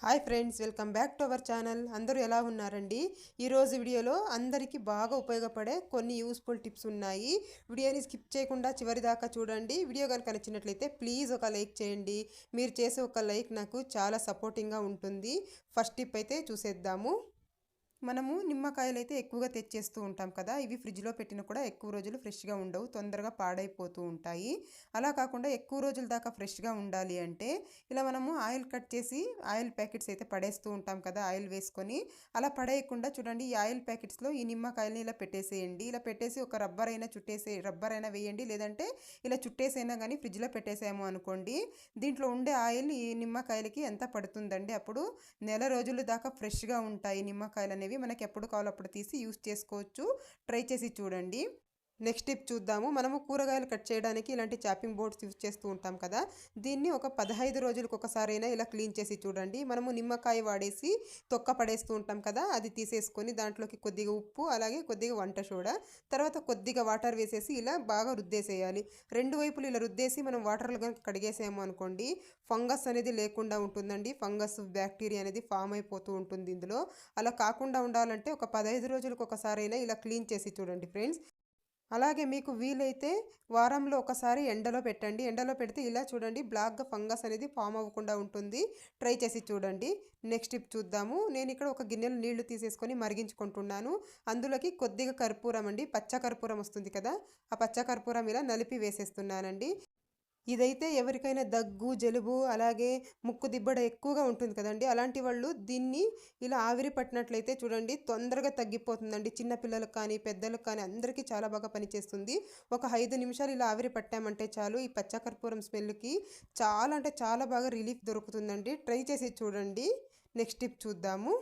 Hi friends, welcome back to our channel. అందరూ ఎలా ఉన్నారండి? ఈరోజు వీడియోలో అందరికీ బాగా ఉపయోగపడే కొన్ని యూస్ఫుల్ టిప్స్ ఉన్నాయి. వీడియోని స్కిప్ చేయకుండా చివరి దాకా చూడండి. వీడియో కనుక నచ్చినట్లయితే ప్లీజ్ ఒక లైక్ చేయండి. మీరు చేసే ఒక లైక్ నాకు చాలా సపోర్టింగ్గా ఉంటుంది. ఫస్ట్ టిప్ అయితే చూసేద్దాము. మనము నిమ్మకాయలు అయితే ఎక్కువగా తెచ్చేస్తూ ఉంటాం కదా. ఇవి ఫ్రిడ్జ్లో పెట్టినా కూడా ఎక్కువ రోజులు ఫ్రెష్గా ఉండవు, తొందరగా పాడైపోతూ ఉంటాయి. అలా కాకుండా ఎక్కువ రోజుల దాకా ఫ్రెష్గా ఉండాలి అంటే ఇలా మనము ఆయిల్ కట్ చేసి ఆయిల్ ప్యాకెట్స్ అయితే పడేస్తూ ఉంటాం కదా, ఆయిల్ వేసుకొని. అలా పడేయకుండా చూడండి, ఈ ఆయిల్ ప్యాకెట్స్లో ఈ నిమ్మకాయలని ఇలా పెట్టేసేయండి. ఇలా పెట్టేసి ఒక రబ్బర్ అయినా వేయండి, లేదంటే ఇలా చుట్టేసైనా కానీ ఫ్రిడ్జ్లో పెట్టేసాము అనుకోండి, దీంట్లో ఉండే ఆయిల్ ఈ నిమ్మకాయలకి ఎంత పడుతుందండి. అప్పుడు నెల రోజుల దాకా ఫ్రెష్గా ఉంటాయి నిమ్మకాయలు అనేవి. మనకి ఎప్పుడు కావాలో అప్పుడు తీసి యూస్ చేసుకోవచ్చు. ట్రై చేసి చూడండి. నెక్స్ట్ టిప్ చూద్దాము. మనము కూరగాయలు కట్ చేయడానికి ఇలాంటి చాపింగ్ బోర్డ్స్ యూజ్ చేస్తూ ఉంటాం కదా. దీన్ని ఒక 15 రోజులకు ఒకసారైనా ఇలా క్లీన్ చేసి చూడండి. మనము నిమ్మకాయ వాడేసి తొక్క పడేస్తూ ఉంటాం కదా, అది తీసేసుకొని దాంట్లోకి కొద్దిగా ఉప్పు, అలాగే కొద్దిగా వంట సోడా, తర్వాత కొద్దిగా వాటర్ వేసేసి ఇలా బాగా రుద్దేసేయాలి. రెండు వైపులు ఇలా రుద్దేసి మనం వాటర్లో కనుక కడిగేసాము అనుకోండి, ఫంగస్ అనేది లేకుండా ఉంటుందండి. ఫంగస్, బ్యాక్టీరియా అనేది ఫామ్ అయిపోతూ ఉంటుంది ఇందులో. అలా కాకుండా ఉండాలంటే ఒక 15 రోజులకు ఒకసారైనా ఇలా క్లీన్ చేసి చూడండి ఫ్రెండ్స్. అలాగే మీకు వీలైతే వారంలో ఒకసారి ఎండలో పెట్టండి. ఎండలో పెడితే ఇలా చూడండి, బ్లాక్గా ఫంగస్ అనేది ఫామ్ అవ్వకుండా ఉంటుంది. ట్రై చేసి చూడండి. నెక్స్ట్ టిప్ చూద్దాము. నేను ఇక్కడ ఒక గిన్నెలో నీళ్లు తీసేసుకొని మరిగించుకుంటున్నాను. అందులోకి కొద్దిగా కర్పూరం అండి, పచ్చ కర్పూరం వస్తుంది కదా, ఆ పచ్చ కర్పూరం ఇలా నలిపి వేసేస్తున్నానండి. ఇదైతే ఎవరికైనా దగ్గు, జలుబు, అలాగే ముక్కు దిబ్బడ ఎక్కువగా ఉంటుంది కదండి, అలాంటి వాళ్ళు దీన్ని ఇలా ఆవిరి పట్టినట్లయితే చూడండి తొందరగా తగ్గిపోతుందండి. చిన్నపిల్లలకు కానీ పెద్దలకు కానీ అందరికీ చాలా బాగా పనిచేస్తుంది. ఒక 5 నిమిషాలు ఇలా ఆవిరి పట్టామంటే చాలు, ఈ పచ్చకర్పూరం స్మెల్కి చాలా అంటే చాలా బాగా రిలీఫ్ దొరుకుతుందండి. ట్రై చేసి చూడండి. నెక్స్ట్ టిప్ చూద్దాము.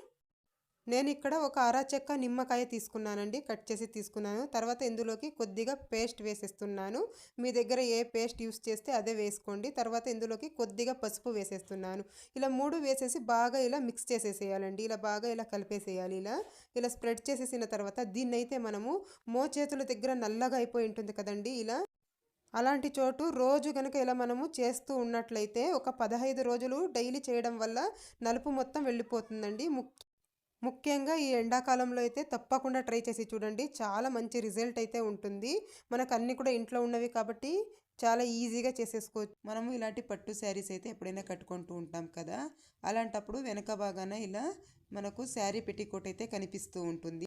నేను ఇక్కడ ఒక చెక్క నిమ్మకాయ తీసుకున్నానండి, కట్ చేసి తీసుకున్నాను. తర్వాత ఇందులోకి కొద్దిగా పేస్ట్ వేసేస్తున్నాను. మీ దగ్గర ఏ పేస్ట్ యూస్ చేస్తే అదే వేసుకోండి. తర్వాత ఇందులోకి కొద్దిగా పసుపు వేసేస్తున్నాను. ఇలా 3 వేసేసి బాగా ఇలా మిక్స్ చేసేసేయాలండి. ఇలా బాగా ఇలా కలిపేసేయాలి. ఇలా స్ప్రెడ్ చేసేసిన తర్వాత దీన్నైతే మనము మోచేతుల దగ్గర నల్లగా అయిపోయి ఉంటుంది కదండి, ఇలా అలాంటి చోటు రోజు కనుక ఇలా మనము చేస్తూ ఉన్నట్లయితే ఒక 15 రోజులు డైలీ చేయడం వల్ల నలుపు మొత్తం వెళ్ళిపోతుందండి. ముఖ్యంగా ఈ ఎండాకాలంలో అయితే తప్పకుండా ట్రై చేసి చూడండి. చాలా మంచి రిజల్ట్ అయితే ఉంటుంది. మనకు అన్నీ కూడా ఇంట్లో ఉన్నవి కాబట్టి చాలా ఈజీగా చేసేసుకోవచ్చు. మనము ఇలాంటి పట్టు శారీస్ అయితే ఎప్పుడైనా కట్టుకుంటూ ఉంటాం కదా, అలాంటప్పుడు వెనక భాగాన ఇలా మనకు శారీ పెట్టికోట్ అయితే కనిపిస్తూ ఉంటుంది.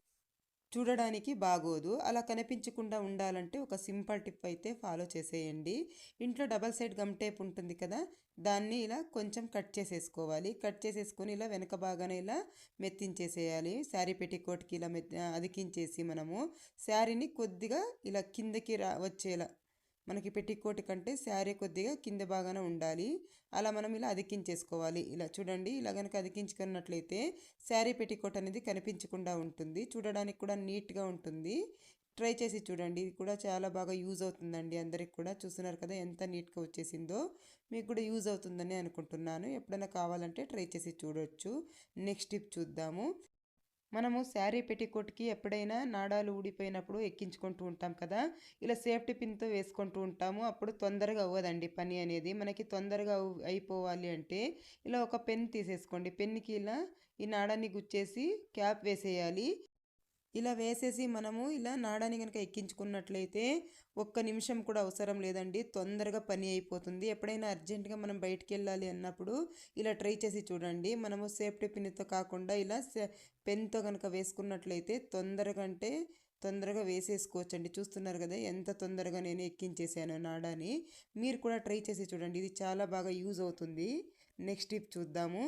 చూడడానికి బాగోదు. అలా కనిపించకుండా ఉండాలంటే ఒక సింపుల్ టిప్ అయితే ఫాలో చేసేయండి. ఇంట్లో డబల్ సైడ్ గమ్ టేప్ ఉంటుంది కదా, దాన్ని ఇలా కొంచెం కట్ చేసేసుకోవాలి. కట్ చేసేసుకొని ఇలా వెనక బాగానే ఇలా మెత్తించేసేయాలి. శారీ పెట్టికోట్కి ఇలా అదికించేసి మనము శారీని కొద్దిగా ఇలా కిందకి వచ్చేలా, మనకి పెట్టికోట్ కంటే శారీ కొద్దిగా కింద బాగానే ఉండాలి. అలా మనం ఇలా అదికించేసుకోవాలి. ఇలా చూడండి, ఇలా కనుక అదికించుకున్నట్లయితే శారీ పెట్టికోట్ అనేది కనిపించకుండా ఉంటుంది. చూడడానికి కూడా నీట్గా ఉంటుంది. ట్రై చేసి చూడండి. ఇది కూడా చాలా బాగా యూజ్ అవుతుందండి అందరికి కూడా. చూస్తున్నారు కదా ఎంత నీట్గా వచ్చేసిందో. మీకు కూడా యూజ్ అవుతుందని అనుకుంటున్నాను. ఎప్పుడైనా కావాలంటే ట్రై చేసి చూడొచ్చు. నెక్స్ట్ టిప్ చూద్దాము. మనము శారీ పెట్టికోట్కి ఎప్పుడైనా నాడాలు ఊడిపోయినప్పుడు ఎక్కించుకుంటూ ఉంటాం కదా, ఇలా సేఫ్టీ పిన్తో వేసుకుంటూ ఉంటాము. అప్పుడు తొందరగా అవ్వదండి పని అనేది. మనకి తొందరగా అయిపోవాలి అంటే ఇలా ఒక పెన్ తీసేసుకోండి. పెన్కి ఇలా ఈ నాడాన్ని గుచ్చేసి క్యాప్ వేసేయాలి. ఇలా వేసేసి మనము ఇలా నాడాన్ని కనుక ఎక్కించుకున్నట్లయితే ఒక్క నిమిషం కూడా అవసరం లేదండి, తొందరగా పని అయిపోతుంది. ఎప్పుడైనా అర్జెంటుగా మనం బయటికి వెళ్ళాలి అన్నప్పుడు ఇలా ట్రై చేసి చూడండి. మనము సేఫ్టీ పిన్తో కాకుండా ఇలా పెన్తో కనుక వేసుకున్నట్లయితే తొందరగా వేసేసుకోవచ్చండి. చూస్తున్నారు కదా ఎంత తొందరగా నేను ఎక్కించేసాను నాడాని. మీరు కూడా ట్రై చేసి చూడండి, ఇది చాలా బాగా యూజ్ అవుతుంది. నెక్స్ట్ టిప్ చూద్దాము.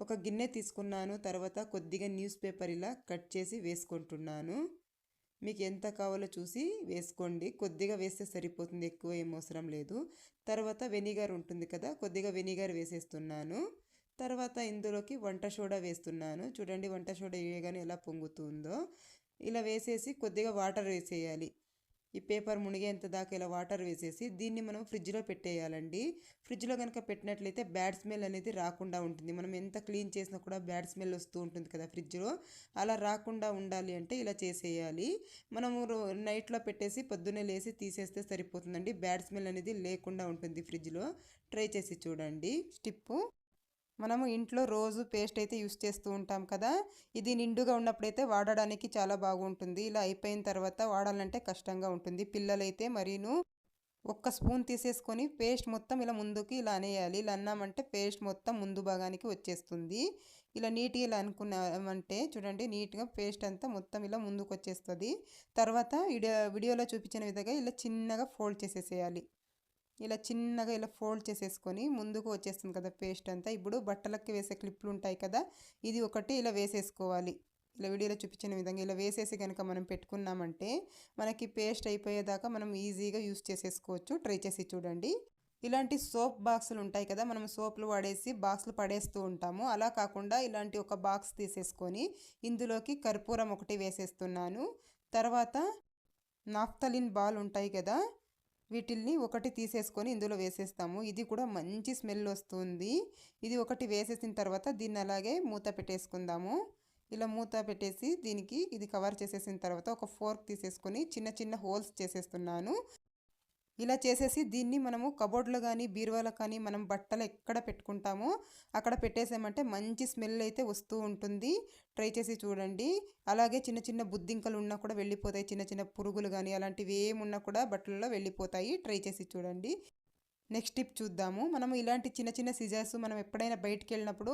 ఒక గిన్నె తీసుకున్నాను. తర్వాత కొద్దిగా న్యూస్ పేపర్ ఇలా కట్ చేసి వేసుకుంటున్నాను. మీకు ఎంత కావాలో చూసి వేసుకోండి. కొద్దిగా వేస్తే సరిపోతుంది, ఎక్కువ ఏం అవసరం లేదు. తర్వాత వెనిగర్ ఉంటుంది కదా, కొద్దిగా వెనిగర్ వేసేస్తున్నాను. తర్వాత ఇందులోకి వంట సోడా వేస్తున్నాను. చూడండి వంట సోడా వేయగానే ఎలా పొంగుతుందో. ఇలా వేసేసి కొద్దిగా వాటర్ వేసేయాలి. ఈ పేపర్ మునిగేంత దాకా ఇలా వాటర్ వేసేసి దీన్ని మనం ఫ్రిడ్జ్లో పెట్టేయాలండి. ఫ్రిడ్జ్లో కనుక పెట్టినట్లయితే బ్యాడ్ స్మెల్ అనేది రాకుండా ఉంటుంది. మనం ఎంత క్లీన్ చేసినా కూడా బ్యాడ్ స్మెల్ వస్తూ ఉంటుంది కదా ఫ్రిడ్జ్లో, అలా రాకుండా ఉండాలి అంటే ఇలా చేసేయాలి. మనము నైట్లో పెట్టేసి పొద్దున్నే లేసి తీసేస్తే సరిపోతుందండి. బ్యాడ్ స్మెల్ అనేది లేకుండా ఉంటుంది ఫ్రిడ్జ్లో. ట్రై చేసి చూడండి. స్టిప్పు మనము ఇంట్లో రోజు పేస్ట్ అయితే యూస్ చేస్తూ ఉంటాం కదా, ఇది నిండుగా ఉన్నప్పుడైతే వాడడానికి చాలా బాగుంటుంది. ఇలా అయిపోయిన తర్వాత వాడాలంటే కష్టంగా ఉంటుంది. పిల్లలైతే మరీను ఒక్క స్పూన్ తీసేసుకొని పేస్ట్ మొత్తం ఇలా ముందుకి ఇలా అనేయాలి. ఇలా అన్నామంటే పేస్ట్ మొత్తం ముందు భాగానికి వచ్చేస్తుంది. ఇలా నీట్గా ఇలా అనుకున్నామంటే చూడండి, నీట్గా పేస్ట్ అంతా మొత్తం ఇలా ముందుకు వచ్చేస్తుంది. తర్వాత వీడియోలో చూపించిన విధంగా ఇలా చిన్నగా ఫోల్డ్ చేసేసేయాలి. ఇలా చిన్నగా ఇలా ఫోల్డ్ చేసేసుకొని ముందుకు వచ్చేస్తుంది కదా పేస్ట్ అంతా. ఇప్పుడు బట్టలకి వేసే క్లిప్లు ఉంటాయి కదా, ఇది ఒకటి ఇలా వేసేసుకోవాలి. ఇలా వీడియోలో చూపించిన విధంగా ఇలా వేసేసి కనుక మనం పెట్టుకున్నామంటే మనకి పేస్ట్ అయిపోయేదాకా మనం ఈజీగా యూస్ చేసేసుకోవచ్చు. ట్రై చేసి చూడండి. ఇలాంటి సోప్ బాక్సులు ఉంటాయి కదా, మనం సోపులు వాడేసి బాక్సులు పడేస్తూ ఉంటాము. అలా కాకుండా ఇలాంటి ఒక బాక్స్ తీసేసుకొని ఇందులోకి కర్పూరం ఒకటి వేసేస్తున్నాను. తర్వాత నాఫ్తలిన్ బాల్ ఉంటాయి కదా, వీటిల్ని ఒకటి తీసేసుకొని ఇందులో వేసేస్తాము. ఇది కూడా మంచి స్మెల్ వస్తుంది. ఇది ఒకటి వేసేసిన తర్వాత దీన్ని అలాగే మూత పెట్టేసుకుందాము. ఇలా మూత పెట్టేసి దీనికి ఇది కవర్ చేసేసిన తర్వాత ఒక ఫోర్క్ తీసేసుకొని చిన్న చిన్న హోల్స్ చేసేస్తున్నాను. ఇలా చేసేసి దీన్ని మనము కబోర్డ్లో కానీ బీరువాలో కానీ మనం బట్టలు ఎక్కడ పెట్టుకుంటామో అక్కడ పెట్టేసామంటే మంచి స్మెల్ అయితే వస్తూ ఉంటుంది. ట్రై చేసి చూడండి. అలాగే చిన్న చిన్న బుద్ధింకలు ఉన్నా కూడా వెళ్ళిపోతాయి. చిన్న చిన్న పురుగులు కానీ అలాంటివి ఏమున్నా కూడా బట్టలలో వెళ్ళిపోతాయి. ట్రై చేసి చూడండి. నెక్స్ట్ టిప్ చూద్దాము. మనము ఇలాంటి చిన్న చిన్న సిజర్స్ మనం ఎప్పుడైనా బయటికి వెళ్ళినప్పుడు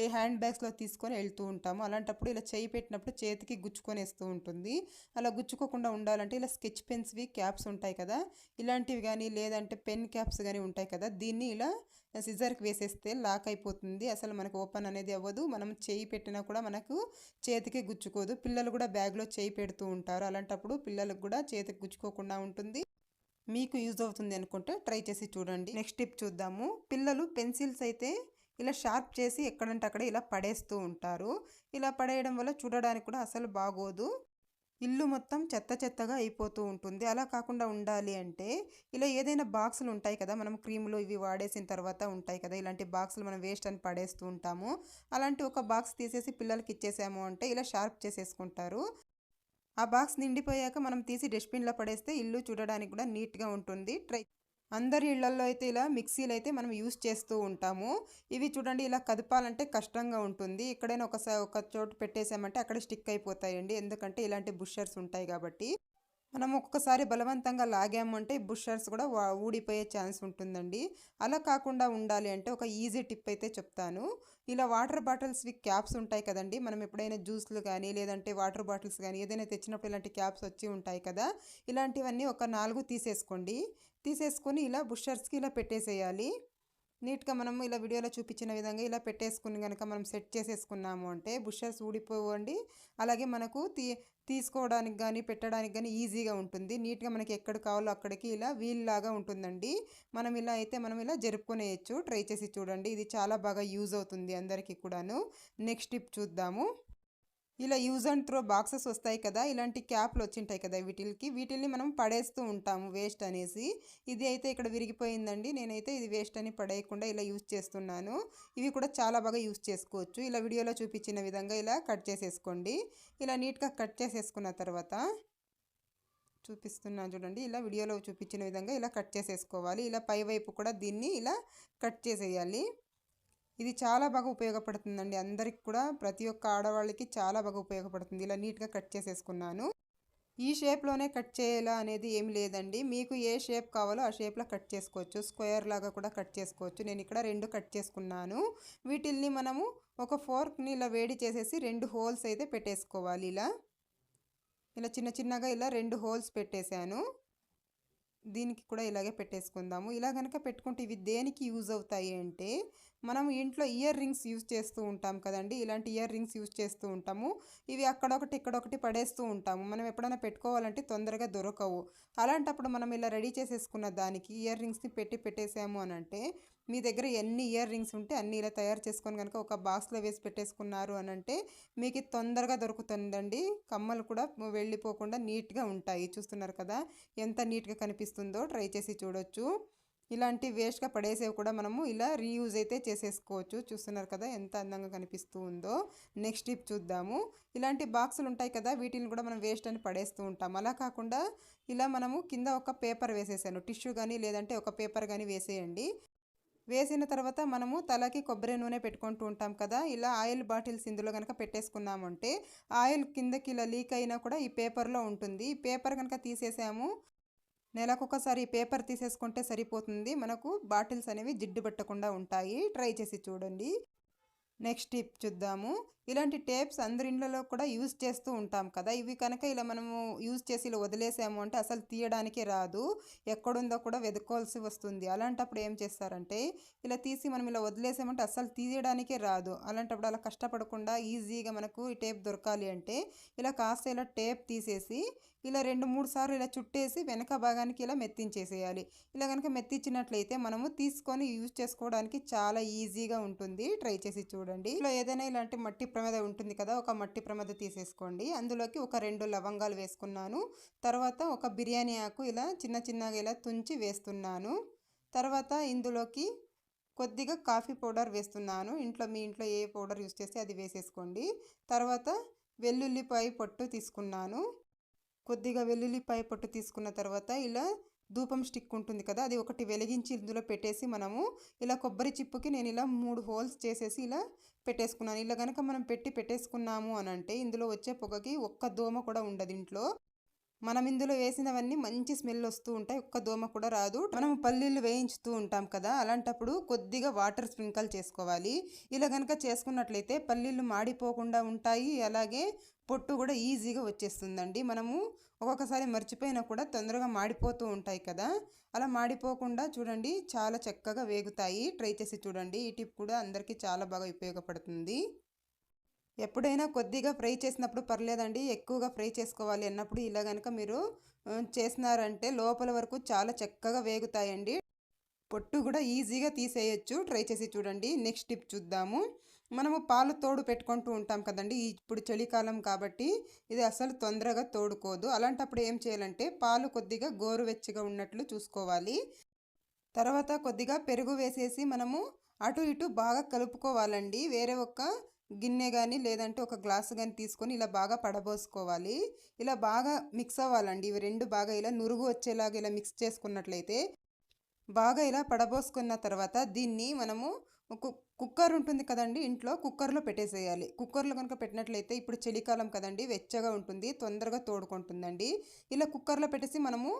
ఏ హ్యాండ్ బ్యాగ్స్లో తీసుకొని వెళ్తూ ఉంటాము. అలాంటప్పుడు ఇలా చేయి పెట్టినప్పుడు చేతికి గుచ్చుకొని వేస్తూ ఉంటుంది. అలా గుచ్చుకోకుండా ఉండాలంటే ఇలా స్కెచ్ పెన్స్వి క్యాప్స్ ఉంటాయి కదా, ఇలాంటివి కానీ లేదంటే పెన్ క్యాప్స్ కానీ ఉంటాయి కదా, దీన్ని ఇలా సిజర్కి వేసేస్తే లాక్ అయిపోతుంది. అసలు మనకు ఓపెన్ అనేది అవ్వదు. మనం చేయి పెట్టినా కూడా మనకు చేతికి గుచ్చుకోదు. పిల్లలు కూడా బ్యాగ్లో చేయి పెడుతూ ఉంటారు. అలాంటప్పుడు పిల్లలకు కూడా చేతికి గుచ్చుకోకుండా ఉంటుంది. మీకు యూజ్ అవుతుంది అనుకుంటే ట్రై చేసి చూడండి. నెక్స్ట్ టిప్ చూద్దాము. పిల్లలు పెన్సిల్స్ అయితే ఇలా షార్ప్ చేసి ఎక్కడంటే అక్కడ ఇలా పడేస్తూ ఉంటారు. ఇలా పడేయడం వల్ల చూడడానికి కూడా అసలు బాగోదు. ఇల్లు మొత్తం చెత్త చెత్తగా అయిపోతూ ఉంటుంది. అలా కాకుండా ఉండాలి అంటే ఇలా ఏదైనా బాక్సులు ఉంటాయి కదా, మనం క్రీములు ఇవి వాడేసిన తర్వాత ఉంటాయి కదా, ఇలాంటి బాక్సులు మనం వేస్ట్ అని పడేస్తూ ఉంటాము. అలాంటి ఒక బాక్స్ తీసేసి పిల్లలకి ఇచ్చేసాము అంటే ఇలా షార్ప్ చేసేసుకుంటారు. ఆ బాక్స్ నిండిపోయాక మనం తీసి డస్ట్బిన్లో పడేస్తే ఇల్లు చూడడానికి కూడా నీట్గా ఉంటుంది. అందరి ఇళ్లలో అయితే ఇలా మిక్సీలు అయితే మనం యూస్ చేస్తూ ఉంటాము. ఇవి చూడండి, ఇలా కదపాలంటే కష్టంగా ఉంటుంది. ఎక్కడైనా ఒక చోటు పెట్టేసామంటే అక్కడ స్టిక్ అయిపోతాయండి. ఎందుకంటే ఇలాంటి బుషర్స్ ఉంటాయి కాబట్టి. మనం ఒక్కొక్కసారి బలవంతంగా లాగాము అంటే బుషర్స్ కూడా ఊడిపోయే ఛాన్స్ ఉంటుందండి. అలా కాకుండా ఉండాలి అంటే ఒక ఈజీ టిప్ అయితే చెప్తాను. ఇలా వాటర్ బాటిల్స్వి క్యాప్స్ ఉంటాయి కదండి, మనం ఎప్పుడైనా జ్యూస్లు కానీ లేదంటే వాటర్ బాటిల్స్ కానీ ఏదైనా తెచ్చినప్పుడు ఇలాంటి క్యాప్స్ వచ్చి ఉంటాయి కదా, ఇలాంటివన్నీ ఒక 4 తీసేసుకోండి. తీసేసుకొని ఇలా బుషర్స్కి ఇలా పెట్టేసేయాలి. నీట్గా మనము ఇలా వీడియోలో చూపించిన విధంగా ఇలా పెట్టేసుకుని కనుక మనం సెట్ చేసేసుకున్నాము అంటే బుషర్స్ ఊడిపోవండి. అలాగే మనకు తీసుకోవడానికి కానీ పెట్టడానికి కానీ ఈజీగా ఉంటుంది. నీట్గా మనకి ఎక్కడ కావాలో అక్కడికి ఇలా వీల్ లాగా ఉంటుందండి. మనం ఇలా జరుపుకునేయచ్చు. ట్రై చేసి చూడండి. ఇది చాలా బాగా యూజ్ అవుతుంది అందరికీ కూడాను. నెక్స్ట్ టిప్ చూద్దాము. ఇలా యూజ్ అండ్ త్రో బాక్సెస్ వస్తాయి కదా, ఇలాంటి క్యాప్లు వచ్చింటాయి కదా, వీటిల్ని మనం పడేస్తూ ఉంటాము వేస్ట్ అనేసి. ఇది అయితే ఇక్కడ విరిగిపోయిందండి. నేనైతే ఇది వేస్ట్ అని పడేయకుండా ఇలా యూజ్ చేస్తున్నాను. ఇవి కూడా చాలా బాగా యూజ్ చేసుకోవచ్చు. ఇలా వీడియోలో చూపించిన విధంగా ఇలా కట్ చేసేసుకోండి. ఇలా నీట్గా కట్ చేసేసుకున్న తర్వాత చూపిస్తున్నాను చూడండి. ఇలా వీడియోలో చూపించిన విధంగా ఇలా కట్ చేసేసుకోవాలి. ఇలా పైవైపు కూడా దీన్ని ఇలా కట్ చేసేయాలి. ఇది చాలా బాగా ఉపయోగపడుతుందండి. అందరికి కూడా ప్రతి ఒక్క ఆడవాళ్ళకి చాలా బాగా ఉపయోగపడుతుంది. ఇలా నీట్గా కట్ చేసేసుకున్నాను. ఈ షేప్లోనే కట్ చేయాలా అనేది ఏమి లేదండి. మీకు ఏ షేప్ కావాలో ఆ షేప్లో కట్ చేసుకోవచ్చు. స్క్వేర్ లాగా కూడా కట్ చేసుకోవచ్చు. నేను ఇక్కడ 2 కట్ చేసుకున్నాను. వీటిల్ని మనము ఒక ఫోర్క్ని ఇలా వేడి చేసేసి 2 హోల్స్ అయితే పెట్టేసుకోవాలి. ఇలా చిన్న చిన్నగా ఇలా 2 హోల్స్ పెట్టేశాను. దీనికి కూడా ఇలాగే పెట్టేసుకుందాము. ఇలా కనుక పెట్టుకుంటే ఇవి దేనికి యూజ్ అవుతాయి అంటే, మనం ఇంట్లో ఇయర్ రింగ్స్ యూజ్ చేస్తూ ఉంటాం కదండి, ఇలాంటి ఇయర్ రింగ్స్ యూజ్ చేస్తూ ఉంటాము. ఇవి అక్కడొకటి ఇక్కడొకటి పడేస్తూ ఉంటాము. మనం ఎప్పుడైనా పెట్టుకోవాలంటే తొందరగా దొరకవు. అలాంటప్పుడు మనం ఇలా రెడీ చేసేసుకున్న దానికి ఇయర్ రింగ్స్ని పెట్టేసాము అని అంటే, మీ దగ్గర ఎన్ని ఇయర్ రింగ్స్ ఉంటే అన్ని ఇలా తయారు చేసుకొని కనుక ఒక బాక్స్లో వేసి పెట్టేసుకున్నారు అని అంటే మీకు తొందరగా దొరుకుతుందండి. కమ్మలు కూడా వెళ్ళిపోకుండా నీట్గా ఉంటాయి. చూస్తున్నారు కదా ఎంత నీట్గా కనిపిస్తుందో. ట్రై చేసి చూడొచ్చు. ఇలాంటి వేస్ట్గా పడేసేవి కూడా మనము ఇలా రీయూజ్ అయితే చేసేసుకోవచ్చు. చూస్తున్నారు కదా ఎంత అందంగా కనిపిస్తూ ఉందో. నెక్స్ట్ టిప్ చూద్దాము. ఇలాంటి బాక్సులు ఉంటాయి కదా, వీటిని కూడా మనం వేస్ట్ అని పడేస్తూ ఉంటాం. అలా కాకుండా ఇలా మనము కింద ఒక పేపర్ వేసేసాను, టిష్యూ కానీ లేదంటే ఒక పేపర్ కానీ వేసేయండి. వేసిన తర్వాత మనము తలకి కొబ్బరి నూనె పెట్టుకుంటూ ఉంటాం కదా, ఇలా ఆయిల్ బాటిల్స్ ఇందులో కనుక పెట్టేసుకున్నామంటే ఆయిల్ కిందకి ఇలా లీక్ అయినా కూడా ఈ పేపర్లో ఉంటుంది. ఈ పేపర్ కనుక తీసేసాము, నెలకొకసారి ఈ పేపర్ తీసేసుకుంటే సరిపోతుంది. మనకు బాటిల్స్ అనేవి జిడ్డు పట్టకుండా ఉంటాయి. ట్రై చేసి చూడండి. నెక్స్ట్ టిప్ చూద్దాము. ఇలాంటి టేప్స్ అందరి ఇళ్ళలో కూడా యూజ్ చేస్తూ ఉంటాం కదా, ఇవి కనుక ఇలా మనము యూజ్ చేసి ఇలా వదిలేసాము అంటే అసలు తీయడానికే రాదు, ఎక్కడుందో కూడా వెతుక్కోవాల్సి వస్తుంది. అలాంటప్పుడు ఏం చేస్తారంటే ఇలా తీసి మనం ఇలా వదిలేసామంటే అసలు తీయడానికే రాదు. అలాంటప్పుడు అలా కష్టపడకుండా ఈజీగా మనకు ఈ టేప్ దొరకాలి అంటే ఇలా కాస్త ఇలా టేప్ తీసేసి ఇలా 2-3 సార్లు ఇలా చుట్టేసి వెనక భాగానికి ఇలా మెత్తించేసేయాలి. ఇలా కనుక మెత్తించినట్లయితే మనము తీసుకొని యూజ్ చేసుకోవడానికి చాలా ఈజీగా ఉంటుంది. ట్రై చేసి చూడండి. ఇలా ఏదైనా ఇలాంటి మట్టి ప్రమిద ఉంటుంది కదా, ఒక మట్టి ప్రమిద తీసేసుకోండి. అందులోకి ఒక 2 లవంగాలు వేసుకున్నాను. తర్వాత ఒక బిర్యానీ ఆకు ఇలా చిన్నగా ఇలా తుంచి వేస్తున్నాను. తర్వాత ఇందులోకి కొద్దిగా కాఫీ పౌడర్ వేస్తున్నాను. మీ ఇంట్లో ఏ పౌడర్ యూజ్ చేస్తే అది వేసేసుకోండి. తర్వాత వెల్లుల్లిపాయ పొట్టు తీసుకున్నాను. కొద్దిగా వెల్లుల్లిపాయ పొట్టు తీసుకున్న తర్వాత ఇలా ధూపం స్టిక్ ఉంటుంది కదా, అది ఒకటి వెలిగించి ఇందులో పెట్టేసి మనము ఇలా కొబ్బరి చిప్పుకి నేను ఇలా 3 హోల్స్ చేసేసి ఇలా పెట్టేసుకున్నాను. ఇలా కనుక మనం పెట్టేసుకున్నాము అని అంటే ఇందులో వచ్చే పొగకి ఒక్క దోమ కూడా ఉండదు ఇంట్లో. మనం ఇందులో వేసినవన్నీ మంచి స్మెల్ వస్తూ ఉంటాయి, ఒక్క దోమ కూడా రాదు. మనం పల్లీలు వేయించుతూ ఉంటాం కదా, అలాంటప్పుడు కొద్దిగా వాటర్ స్ప్రింకల్ చేసుకోవాలి. ఇలా కనుక చేసుకున్నట్లయితే పల్లీలు మాడిపోకుండా ఉంటాయి, అలాగే పొట్టు కూడా ఈజీగా వచ్చేస్తుందండి. మనము ఒక్కొక్కసారి మర్చిపోయినా కూడా తొందరగా మాడిపోతూ ఉంటాయి కదా, అలా మాడిపోకుండా చూడండి చాలా చక్కగా వేగుతాయి. ట్రై చేసి చూడండి. ఈ టిప్ కూడా అందరికీ చాలా బాగా ఉపయోగపడుతుంది. ఎప్పుడైనా కొద్దిగా ఫ్రై చేసినప్పుడు పర్లేదండి, ఎక్కువగా ఫ్రై చేసుకోవాలి అన్నప్పుడు ఇలా కనుక మీరు చేసినారంటే లోపల వరకు చాలా చక్కగా వేగుతాయండి. పొట్టు కూడా ఈజీగా తీసేయచ్చు. ట్రై చేసి చూడండి. నెక్స్ట్ టిప్ చూద్దాము. మనము పాలు తోడు పెట్టుకుంటూ ఉంటాం కదండి, ఇప్పుడు చలికాలం కాబట్టి ఇది అసలు తొందరగా తోడుకోదు. అలాంటప్పుడు ఏం చేయాలంటే పాలు కొద్దిగా గోరువెచ్చగా ఉన్నట్లు చూసుకోవాలి. తర్వాత కొద్దిగా పెరుగు వేసేసి మనము అటు ఇటు బాగా కలుపుకోవాలండి. వేరే ఒక గిన్నె కానీ లేదంటే ఒక గ్లాసు కానీ తీసుకొని ఇలా బాగా పడబోసుకోవాలి. ఇలా బాగా మిక్స్ అవ్వాలండి. ఇవి రెండు బాగా ఇలా నురుగు వచ్చేలాగా ఇలా మిక్స్ చేసుకున్నట్లయితే బాగా ఇలా పడబోసుకున్న తర్వాత దీన్ని మనము కుక్కర్ ఉంటుంది కదండి ఇంట్లో, కుక్కర్లో పెట్టేసేయాలి. కుక్కర్లో కనుక పెట్టినట్లయితే ఇప్పుడు చలికాలం కదండి, వెచ్చగా ఉంటుంది, తొందరగా తోడుకుంటుందండి. ఇలా కుక్కర్లో పెట్టేసి మనము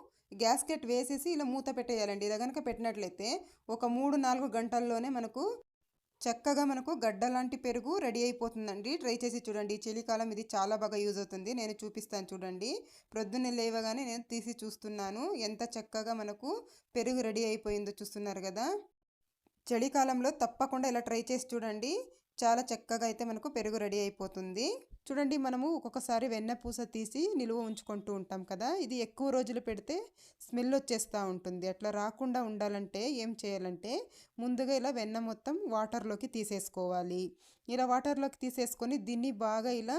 గ్యాస్కెట్ వేసేసి ఇలా మూత పెట్టేయాలండి. ఇలా కనుక పెట్టినట్లయితే ఒక 3-4 గంటల్లోనే చక్కగా మనకు గడ్డ లాంటి పెరుగు రెడీ అయిపోతుందండి. ట్రై చేసి చూడండి. చలికాలం ఇది చాలా బాగా యూజ్ అవుతుంది. నేను చూపిస్తాను చూడండి. ప్రొద్దున్నే లేవగానే నేను తీసి చూస్తున్నాను, ఎంత చక్కగా మనకు పెరుగు రెడీ అయిపోయిందో చూస్తున్నారు కదా. చలికాలంలో తప్పకుండా ఇలా ట్రై చేసి చూడండి. చాలా చక్కగా అయితే మనకు పెరుగు రెడీ అయిపోతుంది. చూడండి, మనము ఒక్కొక్కసారి వెన్నపూస తీసి నిలువ ఉంచుకుంటూ ఉంటాం కదా, ఇది ఎక్కువ రోజులు పెడితే స్మెల్ వచ్చేస్తూ ఉంటుంది. అట్లా రాకుండా ఉండాలంటే ఏం చేయాలంటే ముందుగా ఇలా వెన్న మొత్తం వాటర్లోకి తీసేసుకోవాలి. ఇలా వాటర్లోకి తీసేసుకొని దీన్ని బాగా ఇలా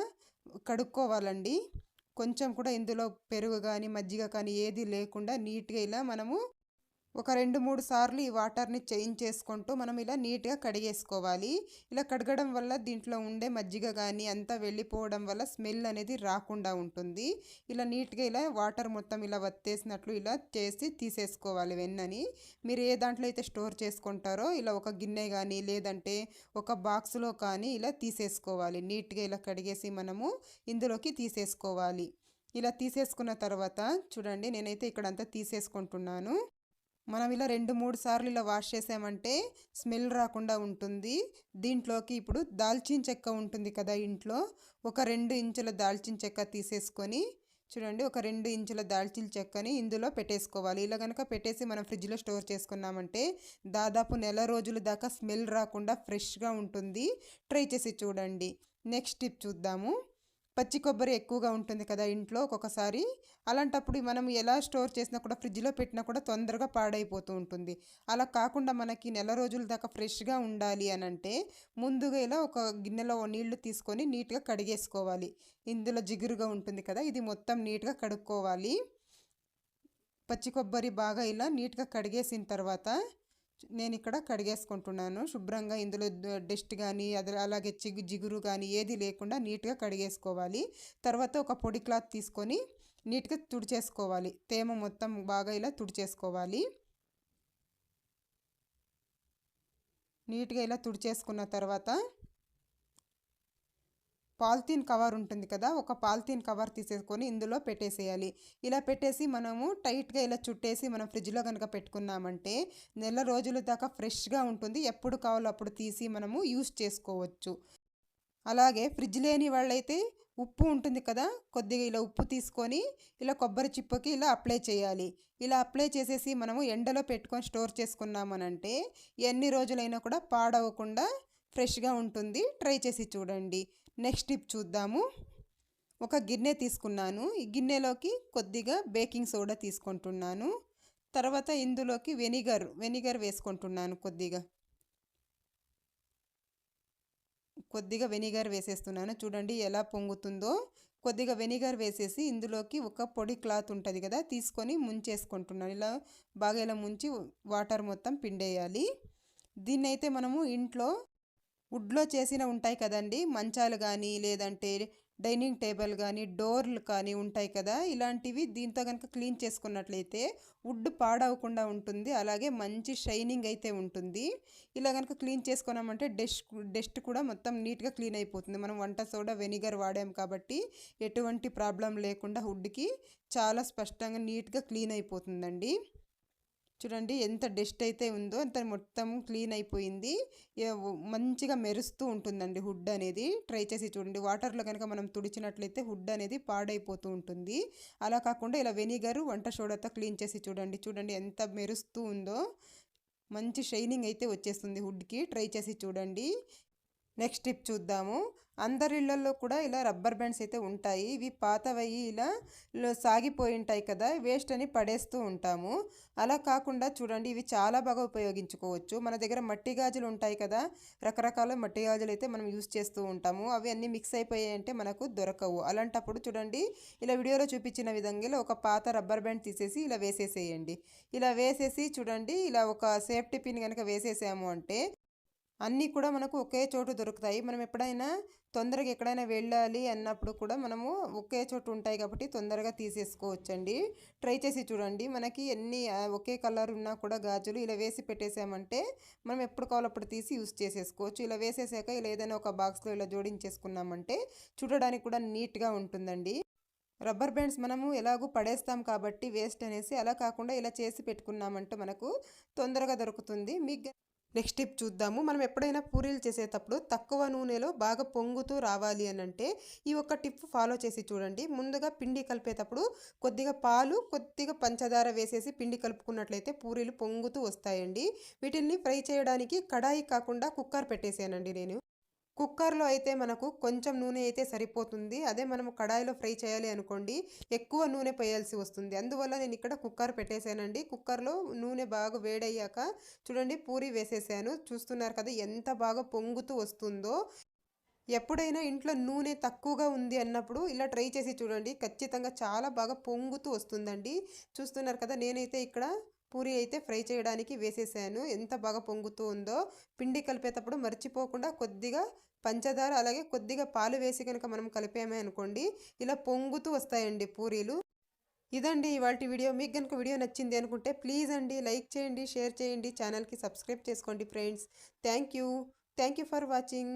కడుక్కోవాలండి. కొంచెం కూడా ఇందులో పెరుగు కానీ మజ్జిగ కానీ ఏది లేకుండా నీట్గా ఇలా మనము ఒక 2-3 సార్లు ఈ వాటర్ని చేంజ్ చేసుకుంటూ మనం ఇలా నీట్గా కడిగేసుకోవాలి. ఇలా కడగడం వల్ల దీంట్లో ఉండే మజ్జిగ కానీ అంతా వెళ్ళిపోవడం వల్ల స్మెల్ అనేది రాకుండా ఉంటుంది. ఇలా నీట్గా ఇలా వాటర్ మొత్తం ఇలా వత్తేసినట్లు ఇలా చేసి తీసేసుకోవాలి వెన్నని. మీరు ఏ దాంట్లో అయితే స్టోర్ చేసుకుంటారో ఇలా ఒక గిన్నె కానీ లేదంటే ఒక బాక్స్లో కానీ ఇలా తీసేసుకోవాలి. నీట్గా ఇలా కడిగేసి మనము ఇందులోకి తీసేసుకోవాలి. ఇలా తీసేసుకున్న తర్వాత చూడండి, నేనైతే ఇక్కడంతా తీసేసుకుంటున్నాను. మనం ఇలా 2-3 సార్లు ఇలా వాష్ చేసామంటే స్మెల్ రాకుండా ఉంటుంది. దీంట్లోకి ఇప్పుడు దాల్చిన చెక్క ఉంటుంది కదా ఇంట్లో, ఒక 2 ఇంచుల దాల్చిన చెక్క తీసేసుకొని చూడండి, ఒక 2 ఇంచుల దాల్చిన చెక్కని ఇందులో పెట్టేసుకోవాలి. ఇలా కనుక పెట్టేసి మనం ఫ్రిడ్జ్లో స్టోర్ చేసుకున్నామంటే దాదాపు నెల రోజుల దాకా స్మెల్ రాకుండా ఫ్రెష్గా ఉంటుంది. ట్రై చేసి చూడండి. నెక్స్ట్ టిప్ చూద్దాము. పచ్చి కొబ్బరి ఎక్కువగా ఉంటుంది కదా ఇంట్లో ఒక్కొక్కసారి, అలాంటప్పుడు మనం ఎలా స్టోర్ చేసినా కూడా ఫ్రిడ్జ్లో పెట్టినా కూడా తొందరగా పాడైపోతూ ఉంటుంది. అలా కాకుండా మనకి నెల రోజుల దాకా ఫ్రెష్గా ఉండాలి అని అంటే ముందుగా ఇలా ఒక గిన్నెలో నీళ్లు తీసుకొని నీట్గా కడిగేసుకోవాలి. ఇందులో జిగురుగా ఉంటుంది కదా, ఇది మొత్తం నీట్గా కడుక్కోవాలి. పచ్చి కొబ్బరి బాగా ఇలా నీట్గా కడిగేసిన తర్వాత నేను ఇక్కడ కడిగేసుకుంటున్నాను శుభ్రంగా. ఇందులో డస్ట్ కానీ అలాగే జిగురు కానీ ఏది లేకుండా నీట్గా కడిగేసుకోవాలి. తర్వాత ఒక పొడి క్లాత్ తీసుకొని నీట్గా తుడిచేసుకోవాలి. తేమ మొత్తం బాగా ఇలా తుడిచేసుకోవాలి. నీట్గా ఇలా తుడిచేసుకున్న తర్వాత పాలిథీన్ కవర్ ఉంటుంది కదా, ఒక పాలిథీన్ కవర్ తీసేసుకొని ఇందులో పెట్టేసేయాలి. ఇలా పెట్టేసి మనము టైట్గా ఇలా చుట్టేసి మనం ఫ్రిడ్జ్లో కనుక పెట్టుకున్నామంటే నెల రోజుల దాకా ఫ్రెష్గా ఉంటుంది. ఎప్పుడు కావాలో అప్పుడు తీసి మనము యూస్ చేసుకోవచ్చు. అలాగే ఫ్రిడ్జ్ లేని వాళ్ళైతే ఉప్పు ఉంటుంది కదా, కొద్దిగా ఇలా ఉప్పు తీసుకొని ఇలా కొబ్బరి చిప్పకి ఇలా అప్లై చేయాలి. ఇలా అప్లై చేసేసి మనము ఎండలో పెట్టుకొని స్టోర్ చేసుకున్నామనంటే ఎన్ని రోజులైనా కూడా పాడవకుండా ఫ్రెష్గా ఉంటుంది. ట్రై చేసి చూడండి. నెక్స్ట్ టిప్ చూద్దాము. ఒక గిన్నె తీసుకున్నాను. ఈ గిన్నెలోకి కొద్దిగా బేకింగ్ సోడా తీసుకుంటున్నాను. తర్వాత ఇందులోకి వెనిగర్ వేసుకుంటున్నాను. కొద్దిగా వెనిగర్ వేసేస్తున్నాను. చూడండి ఎలా పొంగుతుందో. కొద్దిగా వెనిగర్ వేసేసి ఇందులోకి ఒక పొడి క్లాత్ ఉంటుంది కదా, తీసుకొని ముంచేసుకుంటున్నాను. ఇలా బాగా ఇలా ముంచి వాటర్ మొత్తం పిండేయాలి. దీన్నైతే మనము ఇంట్లో వుడ్లో చేసిన ఉంటాయి కదండి, మంచాలు కానీ లేదంటే డైనింగ్ టేబుల్ కానీ డోర్లు కానీ ఉంటాయి కదా, ఇలాంటివి దీంతో కనుక క్లీన్ చేసుకున్నట్లయితే వుడ్ పాడవకుండా ఉంటుంది. అలాగే మంచి షైనింగ్ అయితే ఉంటుంది. ఇలా కనుక క్లీన్ చేసుకున్నామంటే డస్ట్ కూడా మొత్తం నీట్గా క్లీన్ అయిపోతుంది. మనం వంట సోడా వెనిగర్ వాడాం కాబట్టి ఎటువంటి ప్రాబ్లం లేకుండా వుడ్కి చాలా స్పష్టంగా నీట్గా క్లీన్ అయిపోతుందండి. చూడండి ఎంత డస్ట్ అయితే ఉందో అంత మొత్తం క్లీన్ అయిపోయింది. మంచిగా మెరుస్తూ ఉంటుందండి హుడ్ అనేది. ట్రై చేసి చూడండి. వాటర్లో కనుక మనం తుడిచినట్లయితే హుడ్ అనేది పాడైపోతూ ఉంటుంది. అలా కాకుండా ఇలా వెనిగర్ వంట సోడాతో క్లీన్ చేసి చూడండి ఎంత మెరుస్తూ ఉందో. మంచి షైనింగ్ అయితే వచ్చేస్తుంది హుడ్కి. ట్రై చేసి చూడండి. నెక్స్ట్ టిప్ చూద్దాము. అందరి ఇళ్లలో కూడా ఇలా రబ్బర్ బ్యాండ్స్ అయితే ఉంటాయి. ఇవి పాతవయ్యి ఇలా సాగిపోయి ఉంటాయి కదా, వేస్ట్ అని పడేస్తూ ఉంటాము. అలా కాకుండా చూడండి, ఇవి చాలా బాగా ఉపయోగించుకోవచ్చు. మన దగ్గర మట్టి గాజులు ఉంటాయి కదా, రకరకాల మట్టి గాజులు అయితే మనం యూస్ చేస్తూ ఉంటాము. అవి అన్నీ మిక్స్ అయిపోయాయి అంటే మనకు దొరకవు. అలాంటప్పుడు చూడండి, ఇలా వీడియోలో చూపించిన విధంగా ఒక పాత రబ్బర్ బ్యాండ్ తీసేసి ఇలా వేసేసేయండి. ఇలా వేసేసి చూడండి, ఇలా ఒక సేఫ్టీ పిన్ కనుక వేసేసాము అంటే అన్నీ కూడా మనకు ఒకే చోటు దొరుకుతాయి. మనం ఎప్పుడైనా తొందరగా ఎక్కడైనా వెళ్ళాలి అన్నప్పుడు కూడా మనము ఒకే చోటు ఉంటాయి కాబట్టి తొందరగా తీసేసుకోవచ్చండి. ట్రై చేసి చూడండి. మనకి ఎన్ని ఒకే కలర్ ఉన్నా కూడా గాజులు ఇలా వేసి పెట్టేసామంటే మనం ఎప్పుడు కావాలో అప్పుడు తీసి యూస్ చేసేసుకోవచ్చు. ఇలా వేసేసాక ఇలా ఏదైనా ఒక బాక్స్లో ఇలా జోడించేసుకున్నామంటే చూడడానికి కూడా నీట్గా ఉంటుందండి. రబ్బర్ బ్యాండ్స్ మనము ఎలాగూ పడేస్తాం కాబట్టి వేస్ట్ అనేసి, అలా కాకుండా ఇలా చేసి పెట్టుకున్నామంటే మనకు తొందరగా దొరుకుతుంది. మీకు నెక్స్ట్ టిప్ చూద్దాము. మనం ఎప్పుడైనా పూరీలు చేసేటప్పుడు తక్కువ నూనెలో బాగా పొంగుతూ రావాలి అని అంటే ఈ ఒక్క టిప్ ఫాలో చేసి చూడండి. ముందుగా పిండి కలిపేటప్పుడు కొద్దిగా పాలు, కొద్దిగా పంచదార వేసేసి పిండి కలుపుకున్నట్లయితే పూరీలు పొంగుతూ వస్తాయండి. వీటిల్ని ఫ్రై చేయడానికి కడాయి కాకుండా కుక్కర్ పెట్టేసానండి నేను. కుక్కర్లో అయితే మనకు కొంచెం నూనె అయితే సరిపోతుంది. అదే మనము కడాయిలో ఫ్రై చేయాలి అనుకోండి, ఎక్కువ నూనె పోయాల్సి వస్తుంది. అందువల్ల నేను ఇక్కడ కుక్కర్ పెట్టేశానండి. కుక్కర్లో నూనె బాగా వేడయ్యాక చూడండి పూరి వేసేసాను. చూస్తున్నారు కదా ఎంత బాగా పొంగుతూ వస్తుందో. ఎప్పుడైనా ఇంట్లో నూనె తక్కువగా ఉంది అన్నప్పుడు ఇలా ట్రై చేసి చూడండి. ఖచ్చితంగా చాలా బాగా పొంగుతూ వస్తుందండి. చూస్తున్నారు కదా, నేనైతే ఇక్కడ పూరి అయితే ఫ్రై చేయడానికి వేసేసాను. ఎంత బాగా పొంగుతూ ఉందో. పిండి కలిపేటప్పుడు మర్చిపోకుండా కొద్దిగా పంచదార అలాగే కొద్దిగా పాలు వేసి కనుక మనం కలిపామే అనుకోండి, ఇలా పొంగుతూ వస్తాయండి పూరీలు. ఇదండి ఇవాల్టి వీడియో. మీకు కనుక వీడియో నచ్చింది అనుకుంటే ప్లీజ్ అండి లైక్ చేయండి, షేర్ చేయండి, ఛానల్కి సబ్స్క్రైబ్ చేసుకోండి friends. Thank you for watching.